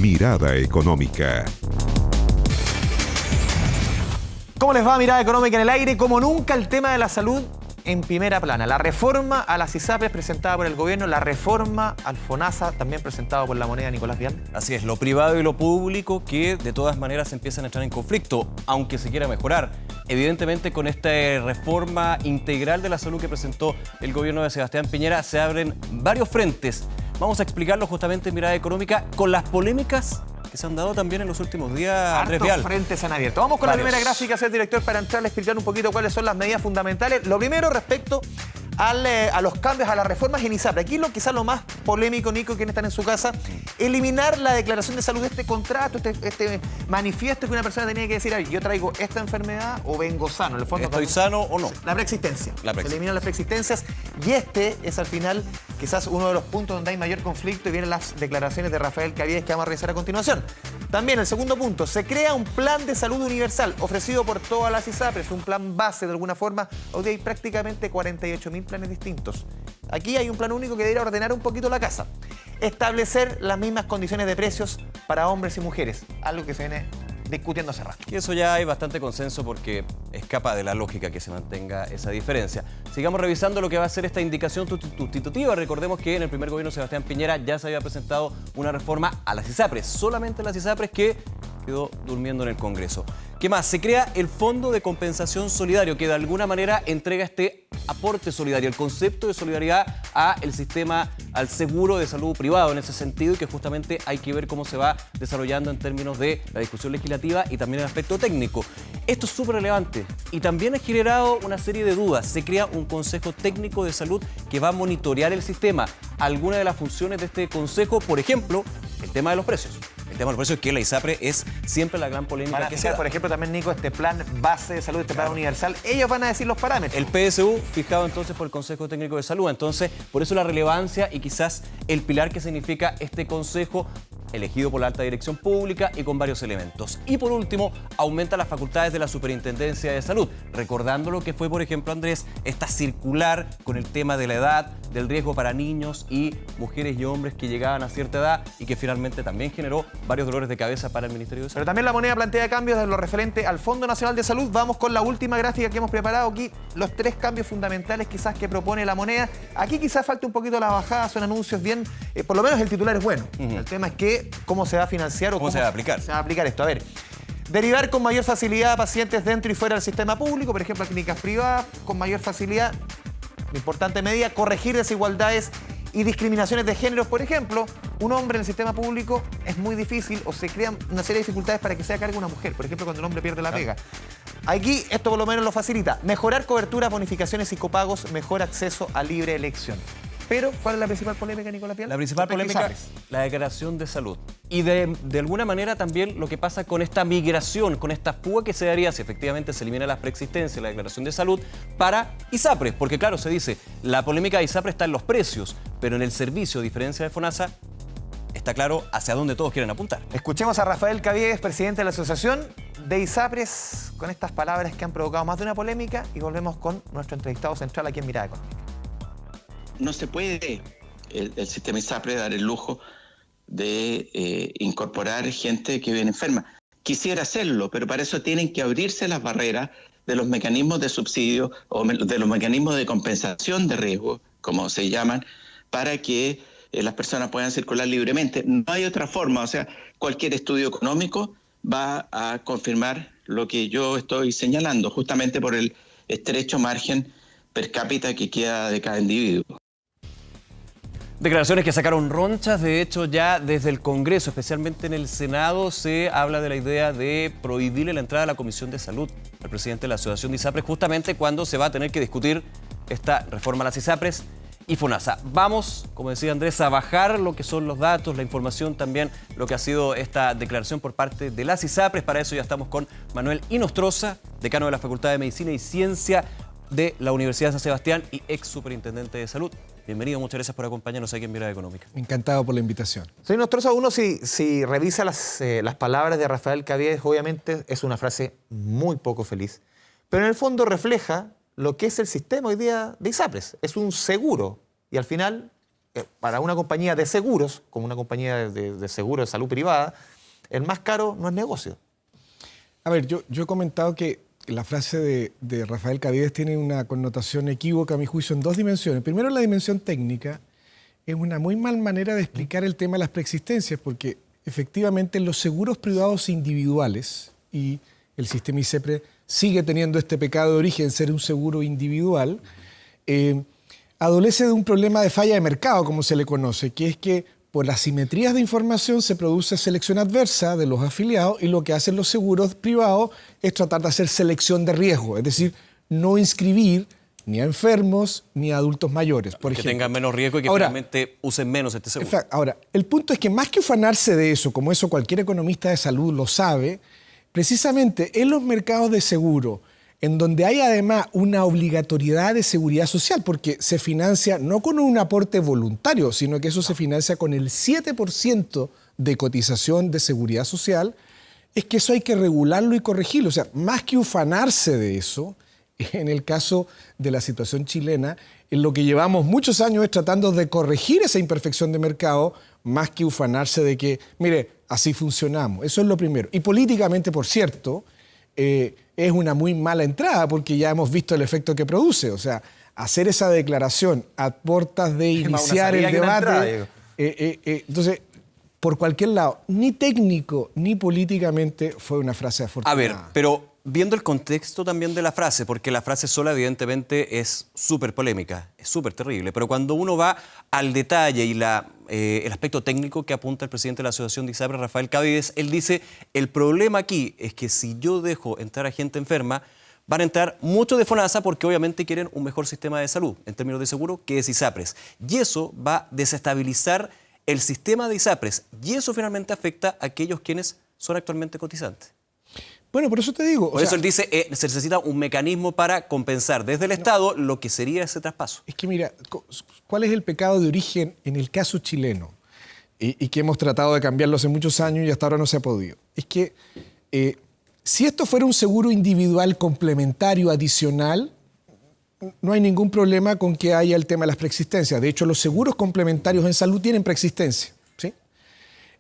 Mirada Económica. ¿Cómo les va? Mirada Económica en el aire. Como nunca, el tema de la salud en primera plana. La reforma a las ISAPRES presentada por el gobierno, la reforma al FONASA también presentada por la moneda Nicolás Vial. Así es, lo privado y lo público que de todas maneras empiezan a entrar en conflicto, aunque se quiera mejorar. Evidentemente, con esta reforma integral de la salud que presentó el gobierno de Sebastián Piñera, se abren varios frentes. Vamos a explicarlo justamente en Mirada Económica con las polémicas que se han dado también en los últimos días, Andrés Vial. Frentes se han abierto. Vamos con la primera gráfica, señor director, para entrar a explicar un poquito cuáles son las medidas fundamentales. Lo primero respecto a los cambios, a las reformas en ISAPRE. Aquí quizás lo más polémico, Nico, quienes están en su casa, eliminar la declaración de salud de este contrato, este manifiesto que una persona tenía que decir, yo traigo esta enfermedad o vengo sano. En el fondo, ¿estoy sano o no? La preexistencia. Se eliminan las preexistencias y este es al final quizás uno de los puntos donde hay mayor conflicto y vienen las declaraciones de Rafael Caviedes que vamos a revisar a continuación. También el segundo punto, se crea un plan de salud universal ofrecido por todas las ISAPRES, un plan base de alguna forma. Hoy hay prácticamente 48.000 planes distintos. Aquí hay un plan único que debería ordenar un poquito la casa. Establecer las mismas condiciones de precios para hombres y mujeres, algo que se viene discutiendo hace rato. Y eso ya hay bastante consenso porque escapa de la lógica que se mantenga esa diferencia. Sigamos revisando lo que va a ser esta indicación sustitutiva. Recordemos que en el primer gobierno de Sebastián Piñera ya se había presentado una reforma a las ISAPRES, solamente las ISAPRES, que quedó durmiendo en el Congreso. ¿Qué más? Se crea el Fondo de Compensación Solidario, que de alguna manera entrega este aporte solidario, el concepto de solidaridad al sistema, al seguro de salud privado en ese sentido, y que justamente hay que ver cómo se va desarrollando en términos de la discusión legislativa y también el aspecto técnico. Esto es súper relevante y también ha generado una serie de dudas. Se crea un Consejo Técnico de Salud que va a monitorear el sistema. Algunas de las funciones de este consejo, por ejemplo, el tema de los precios. El tema de los precios, que la ISAPRE es siempre la gran polémica que se da. Por ejemplo, también, Nico, este plan base de salud, este plan universal, ellos van a decir los parámetros. El PSU fijado entonces por el Consejo Técnico de Salud. Entonces, por eso la relevancia y quizás el pilar que significa este consejo elegido por la alta dirección pública y con varios elementos. Y por último, aumenta las facultades de la Superintendencia de Salud, recordando lo que fue, por ejemplo, Andrés, esta circular con el tema de la edad, del riesgo para niños y mujeres y hombres que llegaban a cierta edad y que finalmente también generó varios dolores de cabeza para el Ministerio de Salud. Pero también la moneda plantea cambios de lo referente al Fondo Nacional de Salud. Vamos con la última gráfica que hemos preparado aquí, los 3 cambios fundamentales quizás que propone la moneda. Aquí quizás falta un poquito la bajada, son anuncios bien, por lo menos el titular es bueno. El tema es que cómo se va a financiar o cómo se va a aplicar. Se va a aplicar esto. A ver, derivar con mayor facilidad a pacientes dentro y fuera del sistema público, por ejemplo, a clínicas privadas, con mayor facilidad. Importante medida, corregir desigualdades y discriminaciones de géneros. Por ejemplo, un hombre en el sistema público es muy difícil o se crean una serie de dificultades para que sea cargo una mujer. Por ejemplo, cuando un hombre pierde la pega. Aquí esto por lo menos lo facilita. Mejorar cobertura, bonificaciones y copagos, mejor acceso a libre elección. Pero, ¿cuál es la principal polémica, Nicolás Vial? La principal polémica es la declaración de salud. Y de alguna manera también lo que pasa con esta migración, con esta fuga que se daría si efectivamente se elimina la preexistencia, la declaración de salud, para ISAPRES. Porque claro, se dice, la polémica de ISAPRES está en los precios, pero en el servicio, a diferencia de FONASA, está claro hacia dónde todos quieren apuntar. Escuchemos a Rafael Caviedes, presidente de la Asociación de ISAPRES, con estas palabras que han provocado más de una polémica, y volvemos con nuestro entrevistado central aquí en Mirada Económica. No se puede el sistema ISAPRE dar el lujo de incorporar gente que viene enferma. Quisiera hacerlo, pero para eso tienen que abrirse las barreras de los mecanismos de subsidio o de los mecanismos de compensación de riesgo, como se llaman, para que las personas puedan circular libremente. No hay otra forma, o sea, cualquier estudio económico va a confirmar lo que yo estoy señalando, justamente por el estrecho margen per cápita que queda de cada individuo. Declaraciones que sacaron ronchas, de hecho ya desde el Congreso, especialmente en el Senado, se habla de la idea de prohibirle la entrada a la Comisión de Salud al presidente de la Asociación de ISAPRES, justamente cuando se va a tener que discutir esta reforma a las ISAPRES y FONASA. Vamos, como decía Andrés, a bajar lo que son los datos, la información, también lo que ha sido esta declaración por parte de las ISAPRES. Para eso ya estamos con Manuel Inostroza, decano de la Facultad de Medicina y Ciencia de la Universidad de San Sebastián y ex superintendente de salud. Bienvenido, muchas gracias por acompañarnos aquí en Mirada Económica. Encantado por la invitación. Señor Inostroza, uno si revisa las palabras de Rafael Caviedes, obviamente es una frase muy poco feliz, pero en el fondo refleja lo que es el sistema hoy día de ISAPRES. Es un seguro y al final para una compañía de seguros, como una compañía de seguro de salud privada, el más caro no es negocio. A ver, yo he comentado que la frase de Rafael Caviedes tiene una connotación equívoca, a mi juicio, en dos dimensiones. Primero, la dimensión técnica es una muy mal manera de explicar el tema de las preexistencias, porque efectivamente los seguros privados individuales, y el sistema ISEPRE sigue teniendo este pecado de origen, ser un seguro individual, adolece de un problema de falla de mercado, como se le conoce, que es que por las simetrías de información se produce selección adversa de los afiliados y lo que hacen los seguros privados es tratar de hacer selección de riesgo, es decir, no inscribir ni a enfermos ni a adultos mayores, por ejemplo. Que tengan menos riesgo y que finalmente usen menos este seguro. Ahora, el punto es que más que ufanarse de eso, como eso cualquier economista de salud lo sabe, precisamente en los mercados de seguro, en donde hay además una obligatoriedad de seguridad social, porque se financia no con un aporte voluntario, sino que eso se financia con el 7% de cotización de seguridad social, es que eso hay que regularlo y corregirlo. O sea, más que ufanarse de eso, en el caso de la situación chilena, en lo que llevamos muchos años es tratando de corregir esa imperfección de mercado, más que ufanarse de que, mire, así funcionamos. Eso es lo primero. Y políticamente, por cierto, es una muy mala entrada porque ya hemos visto el efecto que produce. O sea, hacer esa declaración a puertas de iniciar el debate. Entonces, por cualquier lado, ni técnico ni políticamente fue una frase afortunada. A ver, pero viendo el contexto también de la frase, porque la frase sola evidentemente es súper polémica, es súper terrible, pero cuando uno va al detalle y el aspecto técnico que apunta el presidente de la Asociación de ISAPRE, Rafael Caviedes, él dice, el problema aquí es que si yo dejo entrar a gente enferma, van a entrar muchos de FONASA porque obviamente quieren un mejor sistema de salud en términos de seguro que es ISAPRES. Y eso va a desestabilizar el sistema de ISAPRES y eso finalmente afecta a aquellos quienes son actualmente cotizantes. Bueno, por eso te digo. Por eso él dice, se necesita un mecanismo para compensar desde el Estado lo que sería ese traspaso. Es que mira, ¿cuál es el pecado de origen en el caso chileno? Y que hemos tratado de cambiarlo hace muchos años y hasta ahora no se ha podido. Es que si esto fuera un seguro individual complementario adicional, no hay ningún problema con que haya el tema de las preexistencias. De hecho, los seguros complementarios en salud tienen preexistencia, ¿sí?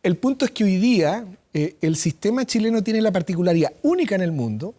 El punto es que hoy día el sistema chileno tiene la particularidad única en el mundo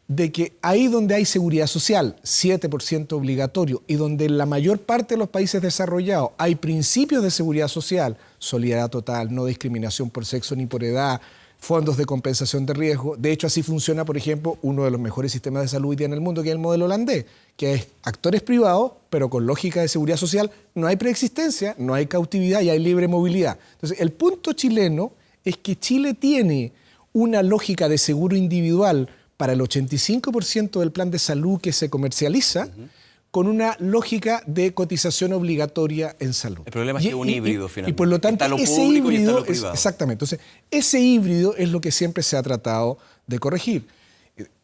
de que ahí donde hay seguridad social, 7% obligatorio, y donde en la mayor parte de los países desarrollados hay principios de seguridad social, solidaridad total, no discriminación por sexo ni por edad, fondos de compensación de riesgo. De hecho, así funciona, por ejemplo, uno de los mejores sistemas de salud hoy día en el mundo, que es el modelo holandés, que es actores privados, pero con lógica de seguridad social. No hay preexistencia, no hay cautividad y hay libre movilidad. Entonces, el punto chileno es que Chile tiene una lógica de seguro individual para el 85% del plan de salud que se comercializa, con una lógica de cotización obligatoria en salud. El problema es que es un híbrido, finalmente. Y por lo tanto, está lo ese público y está híbrido lo privado. exactamente. Entonces, ese híbrido es lo que siempre se ha tratado de corregir.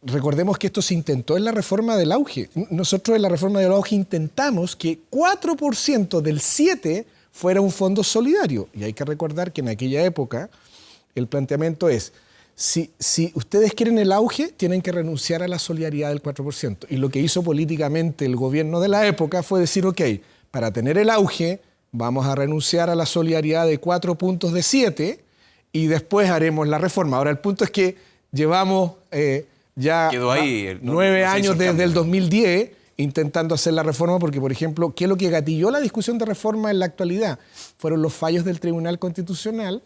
Recordemos que esto se intentó en la reforma del auge. Nosotros en la reforma del auge intentamos que 4% del 7% fuera un fondo solidario. Y hay que recordar que en aquella época el planteamiento es, si ustedes quieren el auge, tienen que renunciar a la solidaridad del 4%. Y lo que hizo políticamente el gobierno de la época fue decir, ok, para tener el auge, vamos a renunciar a la solidaridad de 4 puntos de 7 y después haremos la reforma. Ahora, el punto es que llevamos ya Quedó ahí, 9 no se hizo años el cambio. desde el 2010 intentando hacer la reforma porque, por ejemplo, ¿qué es lo que gatilló la discusión de reforma en la actualidad? Fueron los fallos del Tribunal Constitucional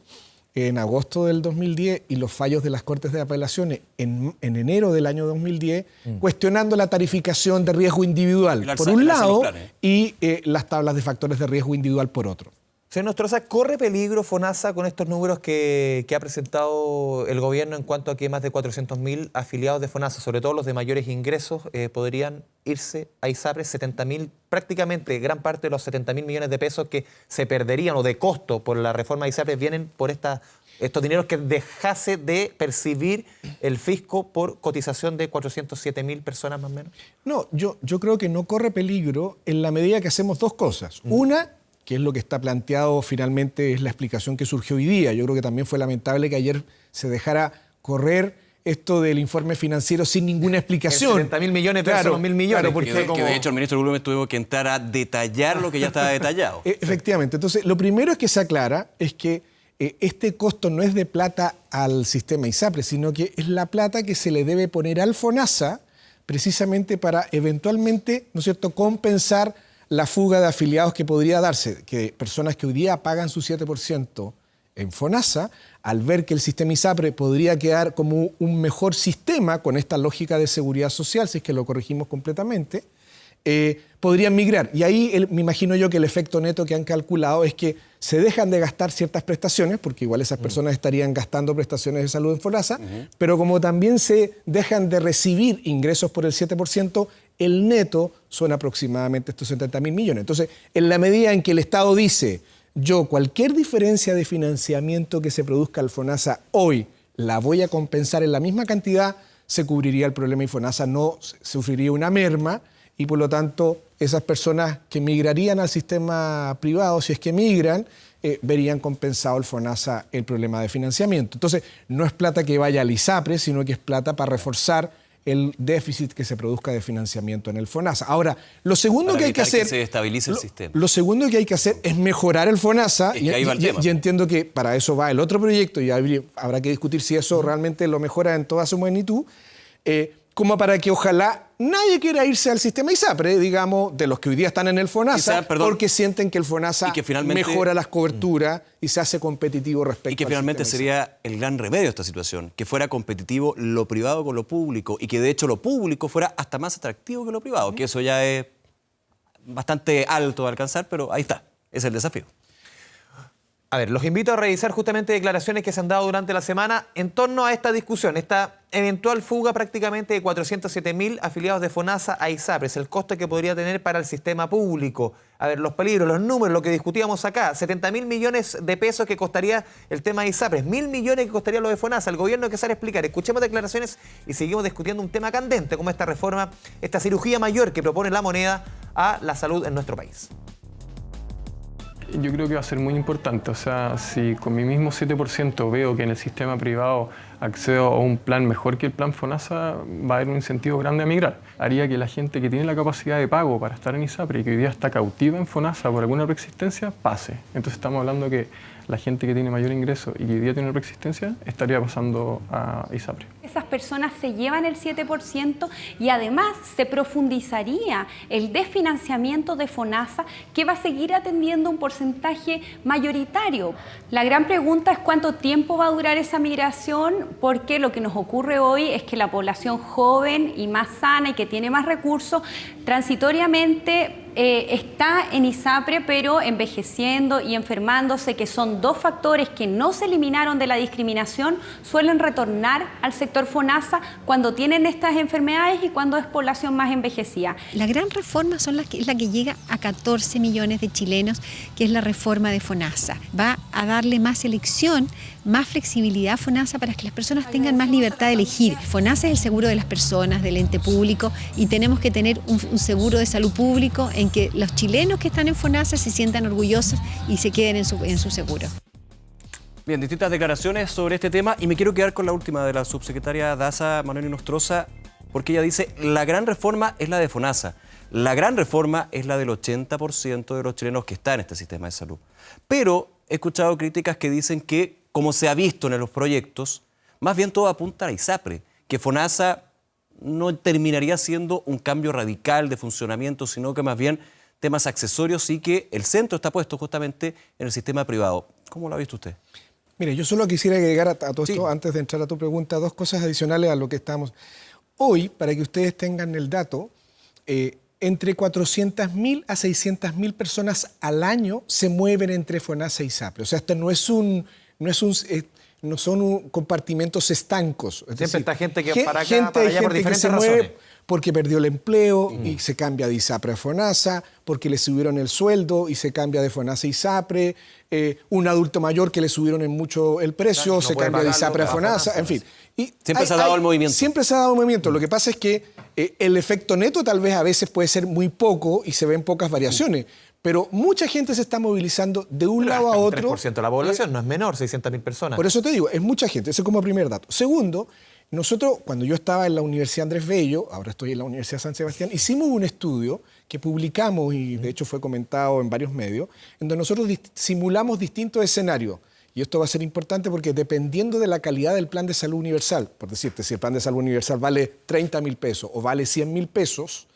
en agosto del 2010 y los fallos de las Cortes de Apelaciones en enero del año 2010, cuestionando la tarificación de riesgo individual por un lado y las tablas de factores de riesgo individual por otro. Señor Nostroza, ¿corre peligro FONASA con estos números que ha presentado el gobierno en cuanto a que más de 400.000 afiliados de FONASA, sobre todo los de mayores ingresos, podrían irse a ISAPRES? 70.000, prácticamente gran parte de los 70.000 millones de pesos que se perderían o de costo por la reforma de ISAPRES vienen por estos dineros que dejase de percibir el fisco por cotización de 407.000 personas más o menos. No, yo creo que no corre peligro en la medida que hacemos dos cosas. Una, que es lo que está planteado finalmente, es la explicación que surgió hoy día. Yo creo que también fue lamentable que ayer se dejara correr esto del informe financiero sin ninguna explicación. 70.000 millones versus los 1.000 millones. Claro, porque Que de hecho el ministro Blumen tuvo que entrar a detallar lo que ya estaba detallado. Efectivamente. Entonces, lo primero es que se aclara es que este costo no es de plata al sistema ISAPRE, sino que es la plata que se le debe poner al FONASA precisamente para eventualmente, ¿no es cierto?, compensar la fuga de afiliados que podría darse, que personas que hoy día pagan su 7% en FONASA, al ver que el sistema ISAPRE podría quedar como un mejor sistema con esta lógica de seguridad social, si es que lo corregimos completamente, podrían migrar. Y ahí me imagino yo que el efecto neto que han calculado es que se dejan de gastar ciertas prestaciones, porque igual esas personas estarían gastando prestaciones de salud en FONASA, pero como también se dejan de recibir ingresos por el 7%, el neto son aproximadamente estos 70.000 millones. Entonces, en la medida en que el Estado dice, yo cualquier diferencia de financiamiento que se produzca al FONASA hoy la voy a compensar en la misma cantidad, se cubriría el problema y FONASA no sufriría una merma y por lo tanto esas personas que migrarían al sistema privado, si es que migran, verían compensado el FONASA el problema de financiamiento. Entonces, no es plata que vaya al ISAPRE, sino que es plata para reforzar el déficit que se produzca de financiamiento en el FONASA. Ahora, lo segundo que hay que hacer... que se estabilice el sistema. Lo segundo que hay que hacer es mejorar el FONASA. Es que ahí va el tema. Y entiendo que para eso va el otro proyecto y habrá que discutir si eso realmente lo mejora en toda su magnitud, como para que ojalá nadie quiera irse al sistema ISAPRE, digamos, de los que hoy día están en el FONASA, porque sienten que el FONASA mejora las coberturas y se hace competitivo respecto al Y que finalmente sería el gran remedio de esta situación, que fuera competitivo lo privado con lo público y que de hecho lo público fuera hasta más atractivo que lo privado, que eso ya es bastante alto de alcanzar, pero ahí está, es el desafío. A ver, los invito a revisar justamente declaraciones que se han dado durante la semana en torno a esta discusión, esta eventual fuga prácticamente de 407.000 afiliados de FONASA a ISAPRE, es el coste que podría tener para el sistema público. A ver, los peligros, los números, lo que discutíamos acá, 70.000 millones de pesos que costaría el tema de ISAPRE, 1.000 millones que costaría lo de FONASA. El gobierno hay que saber explicar. Escuchemos declaraciones y seguimos discutiendo un tema candente como esta reforma, esta cirugía mayor que propone la moneda a la salud en nuestro país. Yo creo que va a ser muy importante, o sea, si con mi mismo 7% veo que en el sistema privado accedo a un plan mejor que el plan FONASA, va a haber un incentivo grande a migrar. Haría que la gente que tiene la capacidad de pago para estar en ISAPRE y que hoy día está cautiva en FONASA por alguna preexistencia, pase. Entonces estamos hablando que la gente que tiene mayor ingreso y que hoy día tiene una preexistencia estaría pasando a ISAPRE. Esas personas se llevan el 7% y además se profundizaría el desfinanciamiento de FONASA, que va a seguir atendiendo un porcentaje mayoritario. La gran pregunta es cuánto tiempo va a durar esa migración, porque lo que nos ocurre hoy es que la población joven y más sana y que tiene más recursos, transitoriamente está en ISAPRE, pero envejeciendo y enfermándose, que son dos factores que no se eliminaron de la discriminación, suelen retornar al sector FONASA cuando tienen estas enfermedades y cuando es población más envejecida. La gran reforma es la que llega a 14 millones de chilenos, que es la reforma de FONASA. Va a darle más elección, más flexibilidad a FONASA para que las personas tengan más libertad de elegir. FONASA es el seguro de las personas, del ente público, y tenemos que tener un seguro de salud público en que los chilenos que están en FONASA se sientan orgullosos y se queden en su seguro. Bien, distintas declaraciones sobre este tema y me quiero quedar con la última de la subsecretaria Daza Manuel Inostroza, porque ella dice, la gran reforma es la de FONASA, la gran reforma es la del 80% de los chilenos que están en este sistema de salud. Pero he escuchado críticas que dicen que, como se ha visto en los proyectos, más bien todo apunta a ISAPRE, que FONASA no terminaría siendo un cambio radical de funcionamiento, sino que más bien temas accesorios y que el centro está puesto justamente en el sistema privado. ¿Cómo lo ha visto usted? Mire, yo solo quisiera agregar a todo esto, antes de entrar a tu pregunta, dos cosas adicionales a lo que estamos. Hoy, para que ustedes tengan el dato, entre 400.000 a 600.000 personas al año se mueven entre FONASA y ISAPRE. O sea, esto no son compartimentos estancos. Siempre está gente que para acá, para allá por diferentes razones. Mueve porque perdió el empleo y se cambia de ISAPRE a FONASA, porque le subieron el sueldo y se cambia de FONASA a ISAPRE, un adulto mayor que le subieron mucho el precio, se cambia de ISAPRE a FONASA, en fin. Y siempre se ha dado el movimiento. Siempre se ha dado el movimiento. Lo que pasa es que el efecto neto tal vez a veces puede ser muy poco y se ven pocas variaciones. Pero mucha gente se está movilizando de un lado a otro. 3% de la población no es menor, 600.000 personas. Por eso te digo, es mucha gente. Ese es como primer dato. Segundo, nosotros, cuando yo estaba en la Universidad Andrés Bello, ahora estoy en la Universidad San Sebastián, hicimos un estudio que publicamos y de hecho fue comentado en varios medios, en donde nosotros simulamos distintos escenarios. Y esto va a ser importante porque dependiendo de la calidad del plan de salud universal, por decirte, si el plan de salud universal vale 30.000 pesos o vale 100.000 pesos,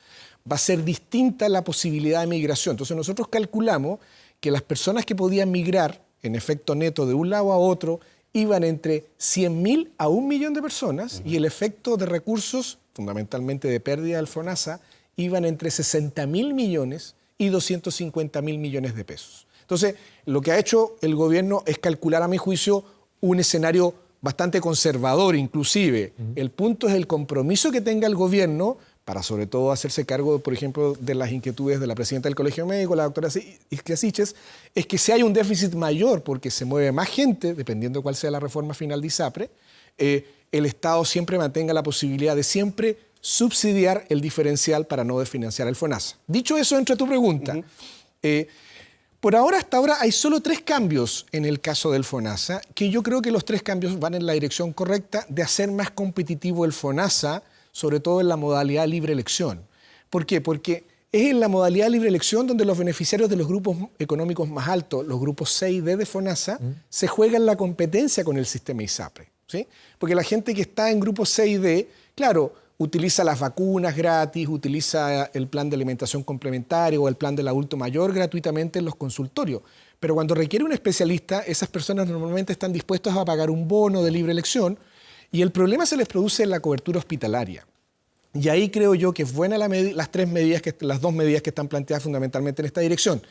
va a ser distinta la posibilidad de migración. Entonces nosotros calculamos que las personas que podían migrar en efecto neto de un lado a otro iban entre 100.000 a 1 millón de personas y el efecto de recursos, fundamentalmente de pérdida del FONASA, iban entre 60.000 millones y 250.000 millones de pesos. Entonces, lo que ha hecho el gobierno es calcular, a mi juicio, un escenario bastante conservador inclusive. El punto es el compromiso que tenga el gobierno para sobre todo hacerse cargo, por ejemplo, de las inquietudes de la presidenta del Colegio Médico, la doctora Isquia Siches, es que si hay un déficit mayor porque se mueve más gente, dependiendo cuál sea la reforma final de ISAPRE, el Estado siempre mantenga la posibilidad de siempre subsidiar el diferencial para no desfinanciar el FONASA. Dicho eso, entra tu pregunta. Por ahora, hasta ahora, hay solo 3 cambios en el caso del FONASA, que yo creo que los 3 cambios van en la dirección correcta de hacer más competitivo el FONASA, sobre todo en la modalidad libre elección. ¿Por qué? Porque es en la modalidad libre elección donde los beneficiarios de los grupos económicos más altos, los grupos C y D de FONASA, se juegan la competencia con el sistema ISAPRE, ¿sí? Porque la gente que está en grupos C y D, claro, utiliza las vacunas gratis, utiliza el plan de alimentación complementaria o el plan del adulto mayor gratuitamente en los consultorios. Pero cuando requiere un especialista, esas personas normalmente están dispuestas a pagar un bono de libre elección y el problema se les produce en la cobertura hospitalaria. Y ahí creo yo que es buena las 2 medidas que están planteadas fundamentalmente en esta dirección.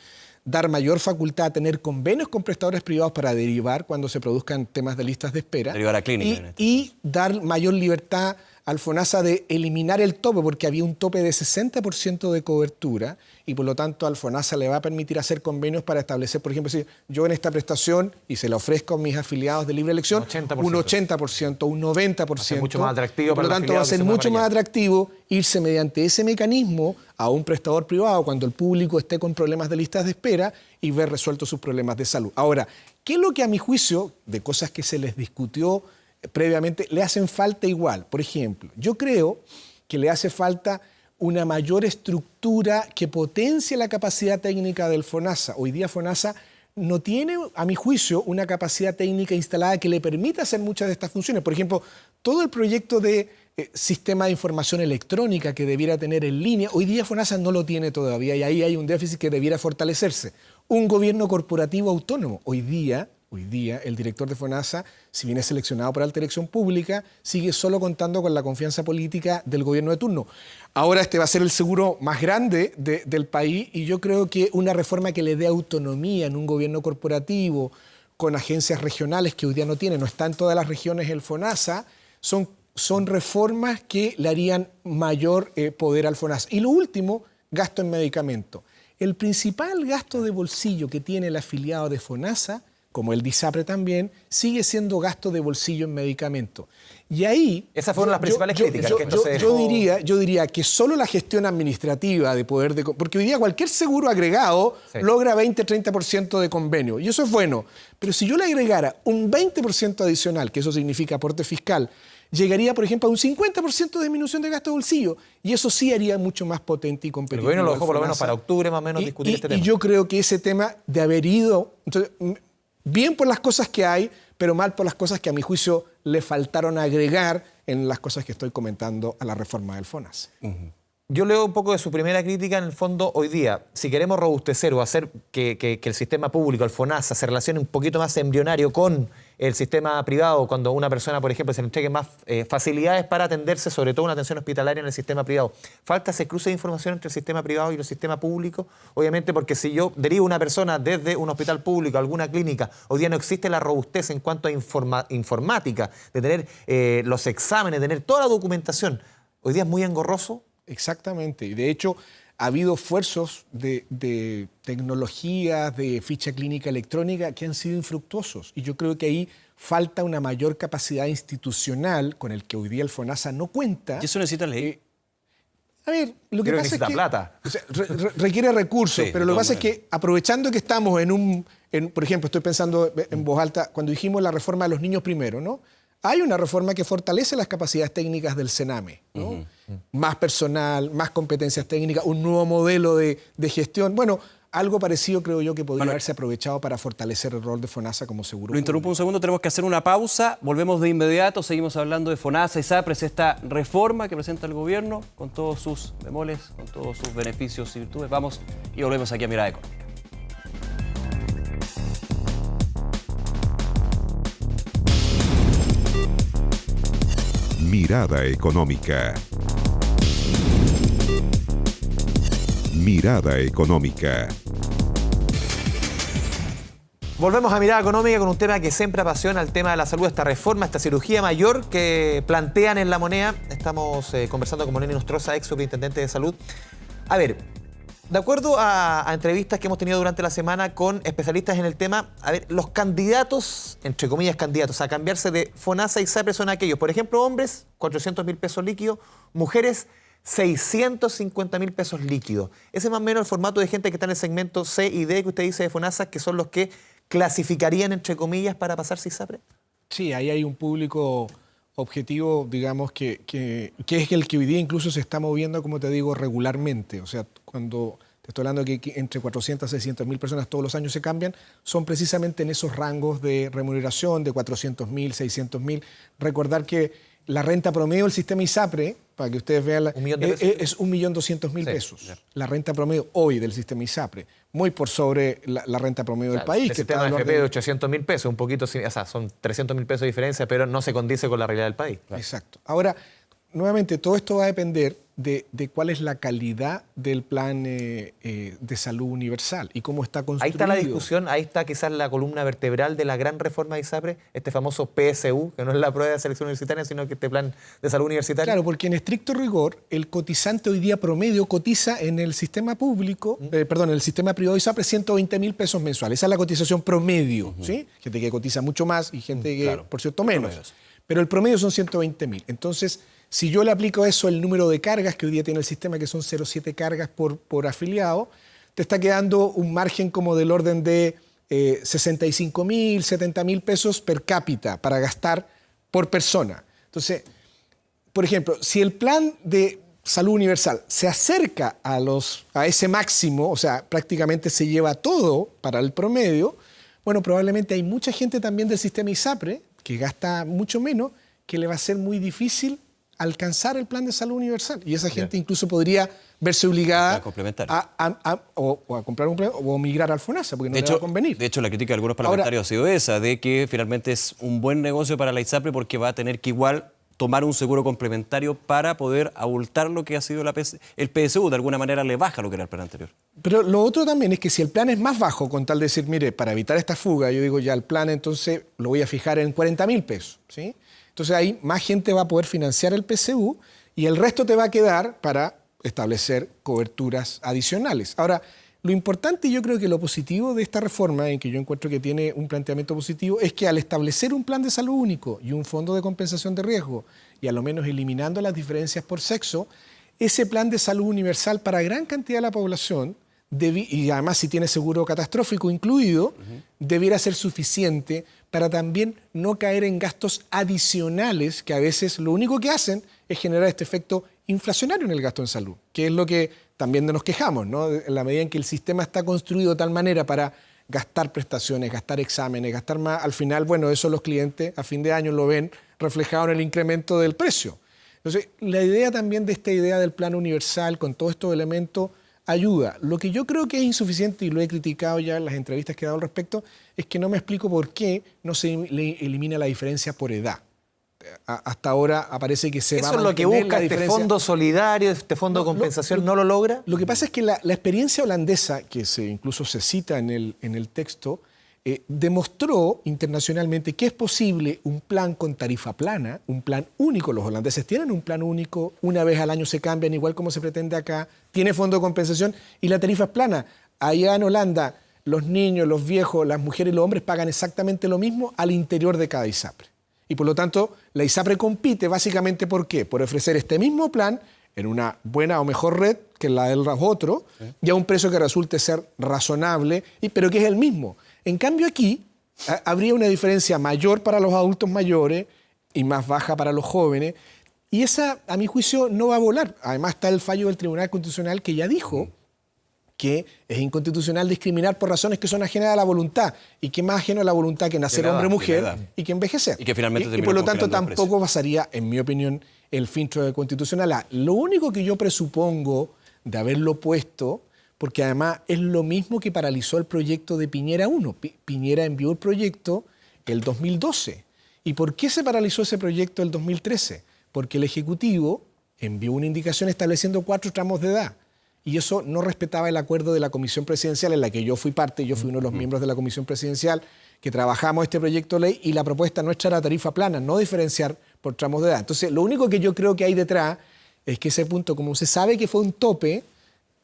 Dar mayor facultad a tener convenios con prestadores privados para derivar cuando se produzcan temas de listas de espera. Derivar a clínica. Y dar mayor libertad al FONASA de eliminar el tope, porque había un tope de 60% de cobertura y por lo tanto al FONASA le va a permitir hacer convenios para establecer, por ejemplo, si yo en esta prestación y se la ofrezco a mis afiliados de libre elección, un 80%, un 90%. Va a ser mucho más atractivo por lo tanto, va a ser mucho más atractivo irse mediante ese mecanismo a un prestador privado cuando el público esté con problemas de listas de espera y ver resueltos sus problemas de salud. Ahora, ¿qué es lo que a mi juicio, de cosas que se les discutió previamente, le hacen falta igual? Por ejemplo, yo creo que le hace falta una mayor estructura que potencie la capacidad técnica del FONASA. Hoy día FONASA no tiene, a mi juicio, una capacidad técnica instalada que le permita hacer muchas de estas funciones. Por ejemplo, todo el proyecto de sistema de información electrónica que debiera tener en línea, hoy día FONASA no lo tiene todavía y ahí hay un déficit que debiera fortalecerse. Un gobierno corporativo autónomo. Hoy día el director de FONASA, si bien es seleccionado por alta elección pública, sigue solo contando con la confianza política del gobierno de turno. Ahora este va a ser el seguro más grande del país y yo creo que una reforma que le dé autonomía en un gobierno corporativo con agencias regionales que hoy día no tiene, no está en todas las regiones el FONASA, son reformas que le harían mayor poder al FONASA. Y lo último, gasto en medicamentos. El principal gasto de bolsillo que tiene el afiliado de FONASA, como el DISAPRE también, sigue siendo gasto de bolsillo en medicamentos. Y ahí... Esas fueron las principales críticas. Yo diría que solo la gestión administrativa de poder... porque hoy día cualquier seguro agregado logra 20-30% de convenio, y eso es bueno. Pero si yo le agregara un 20% adicional, que eso significa aporte fiscal, llegaría, por ejemplo, a un 50% de disminución de gasto de bolsillo, y eso sí haría mucho más potente y competitivo. El gobierno lo dejó por lo menos para octubre, más o menos, discutir este tema. Y yo creo que ese tema de haber ido... Entonces, bien por las cosas que hay, pero mal por las cosas que a mi juicio le faltaron agregar en las cosas que estoy comentando a la reforma del FONASA. Yo leo un poco de su primera crítica en el fondo hoy día. Si queremos robustecer o hacer que el sistema público, el FONASA, se relacione un poquito más embrionario con el sistema privado, cuando una persona, por ejemplo, se le entregue más facilidades para atenderse, sobre todo una atención hospitalaria en el sistema privado. ¿Falta ese cruce de información entre el sistema privado y el sistema público? Obviamente, porque si yo derivo una persona desde un hospital público a alguna clínica, hoy día no existe la robustez en cuanto a informática, de tener los exámenes, de tener toda la documentación. Hoy día es muy engorroso. Exactamente, y de hecho ha habido esfuerzos de tecnología, de ficha clínica electrónica que han sido infructuosos y yo creo que ahí falta una mayor capacidad institucional con el que hoy día el FONASA no cuenta. ¿Y eso necesita ley? A ver, lo que pasa es que plata. O sea, requiere recursos, Sí, pero lo que pasa es que aprovechando que estamos por ejemplo, estoy pensando en voz alta, cuando dijimos la reforma de los niños primero, ¿no? hay una reforma que fortalece las capacidades técnicas del Sename, ¿no? Más personal, más competencias técnicas, un nuevo modelo de gestión. Bueno, algo parecido creo yo que podría haberse aprovechado para fortalecer el rol de FONASA como seguro. Lo interrumpo un segundo, tenemos que hacer una pausa, volvemos de inmediato, seguimos hablando de FONASA y SAPRES, esta reforma que presenta el gobierno con todos sus bemoles, con todos sus beneficios y virtudes. Vamos y volvemos aquí a Mirada Económica. Mirada Económica. Mirada Económica. Volvemos a Mirada Económica con un tema que siempre apasiona, el tema de la salud, esta reforma, esta cirugía mayor que plantean en La Moneda. Estamos conversando con Moreno Nostroza, ex superintendente de salud. A ver, de acuerdo a entrevistas que hemos tenido durante la semana con especialistas en el tema, a ver, los candidatos, entre comillas candidatos, a cambiarse de FONASA y SAPRES son aquellos, por ejemplo, hombres, 400.000 pesos líquidos, mujeres, 650.000 pesos líquidos. Ese es más o menos el formato de gente que está en el segmento C y D que usted dice de FONASA, que son los que clasificarían, entre comillas, para pasarse a SAPRES. Sí, ahí hay un público objetivo, digamos, que es el que hoy día incluso se está moviendo, como te digo, regularmente. O sea, cuando te estoy hablando de que entre 400 y 600.000 personas todos los años se cambian, son precisamente en esos rangos de remuneración de 400.000, 600.000. Recordar que la renta promedio del sistema ISAPRE, para que ustedes vean, es 1.200.000 pesos. Sí, la renta promedio hoy del sistema ISAPRE, muy por sobre la renta promedio del país. El sistema de FP de 800.000 pesos, un poquito, o sea, son 300.000 pesos de diferencia, pero no se condice con la realidad del país. Claro. Exacto. Ahora, nuevamente, todo esto va a depender de cuál es la calidad del plan de salud universal y cómo está construido. Ahí está la discusión, ahí está quizás la columna vertebral de la gran reforma de ISAPRE, este famoso PSU, que no es la prueba de selección universitaria, sino que este plan de salud universitaria. Claro, porque en estricto rigor, el cotizante hoy día promedio cotiza en el sistema público, en el sistema privado de ISAPRE 120.000 pesos mensuales. Esa es la cotización promedio, ¿sí? Gente que cotiza mucho más y gente que, por cierto, menos. Pero el promedio son 120.000. Entonces, si yo le aplico eso el número de cargas que hoy día tiene el sistema, que son 0,7 cargas por afiliado, te está quedando un margen como del orden de 65.000, 70.000 pesos per cápita para gastar por persona. Entonces, por ejemplo, si el plan de salud universal se acerca a ese máximo, o sea, prácticamente se lleva todo para el promedio, bueno, probablemente hay mucha gente también del sistema ISAPRE que gasta mucho menos, que le va a ser muy difícil alcanzar el plan de salud universal. Y esa gente incluso podría verse obligada a comprar un plan o migrar al FONASA, porque no le va a convenir. De hecho, la crítica de algunos parlamentarios ha sido esa, de que finalmente es un buen negocio para la ISAPRE porque va a tener que igual tomar un seguro complementario para poder abultar lo que ha sido el PSU. De alguna manera le baja lo que era el plan anterior. Pero lo otro también es que si el plan es más bajo, con tal de decir, mire, para evitar esta fuga, yo digo ya el plan entonces lo voy a fijar en 40.000 pesos, ¿sí? Entonces ahí más gente va a poder financiar el PSU y el resto te va a quedar para establecer coberturas adicionales. Ahora, lo importante y yo creo que lo positivo de esta reforma, en que yo encuentro que tiene un planteamiento positivo, es que al establecer un plan de salud único y un fondo de compensación de riesgo, y a lo menos eliminando las diferencias por sexo, ese plan de salud universal para gran cantidad de la población, y además si tiene seguro catastrófico incluido, debiera ser suficiente para también no caer en gastos adicionales que a veces lo único que hacen es generar este efecto inflacionario en el gasto en salud, que es lo que también nos quejamos, ¿no? En la medida en que el sistema está construido de tal manera para gastar prestaciones, gastar exámenes, gastar más, al final, bueno, eso los clientes a fin de año lo ven reflejado en el incremento del precio. Entonces, la idea también de esta idea del plan universal con todos estos elementos ayuda. Lo que yo creo que es insuficiente, y lo he criticado ya en las entrevistas que he dado al respecto, es que no me explico por qué no se elimina la diferencia por edad. Hasta ahora aparece que se va a mantener. ¿Eso es lo que busca este fondo solidario, este fondo de compensación, no lo logra? Lo que pasa es que la experiencia holandesa, que incluso se cita en el texto, demostró internacionalmente que es posible un plan con tarifa plana, un plan único. Los holandeses tienen un plan único, una vez al año se cambian, igual como se pretende acá, tiene fondo de compensación y la tarifa es plana. Allá en Holanda, los niños, los viejos, las mujeres y los hombres pagan exactamente lo mismo al interior de cada ISAPRE. Y por lo tanto, la ISAPRE compite básicamente ¿por qué? Por ofrecer este mismo plan en una buena o mejor red que la del otro, y a un precio que resulte ser razonable, pero que es el mismo. En cambio aquí habría una diferencia mayor para los adultos mayores y más baja para los jóvenes. Y esa, a mi juicio, no va a volar. Además está el fallo del Tribunal Constitucional que ya dijo que es inconstitucional discriminar por razones que son ajenas a la voluntad. Y que más ajeno a la voluntad que nacer hombre o mujer y que envejecer. Y que finalmente y por lo tanto congelando el tampoco pasaría, en mi opinión, el filtro de constitucionalidad. Lo único que yo presupongo de haberlo puesto, porque además es lo mismo que paralizó el proyecto de Piñera 1. Piñera envió el proyecto el 2012. ¿Y por qué se paralizó ese proyecto el 2013? Porque el Ejecutivo envió una indicación estableciendo 4 tramos de edad. Y eso no respetaba el acuerdo de la Comisión Presidencial en la que yo fui parte, yo fui uno de los miembros de la Comisión Presidencial, que trabajamos este proyecto de ley y la propuesta nuestra era tarifa plana, no diferenciar por tramos de edad. Entonces, lo único que yo creo que hay detrás es que ese punto, como se sabe que fue un tope,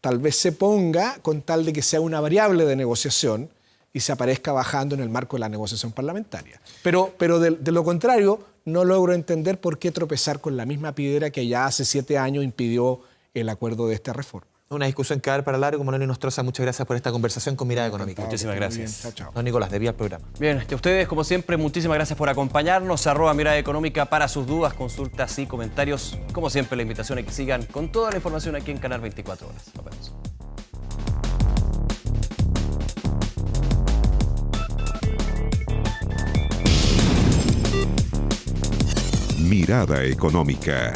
tal vez se ponga con tal de que sea una variable de negociación y se aparezca bajando en el marco de la negociación parlamentaria. Pero de lo contrario, no logro entender por qué tropezar con la misma piedra que ya hace 7 años impidió el acuerdo de esta reforma. Una discusión que va a dar para largo. Manuel Nostroza, muchas gracias por esta conversación con Mirada Económica. Muchísimas gracias. Chao, chao. Don Nicolás, debía al programa. Bien, y a ustedes, como siempre, muchísimas gracias por acompañarnos. @Mirada Económica para sus dudas, consultas y comentarios. Como siempre, la invitación a que sigan con toda la información aquí en Canal 24 Horas. Nos vemos. Mirada Económica.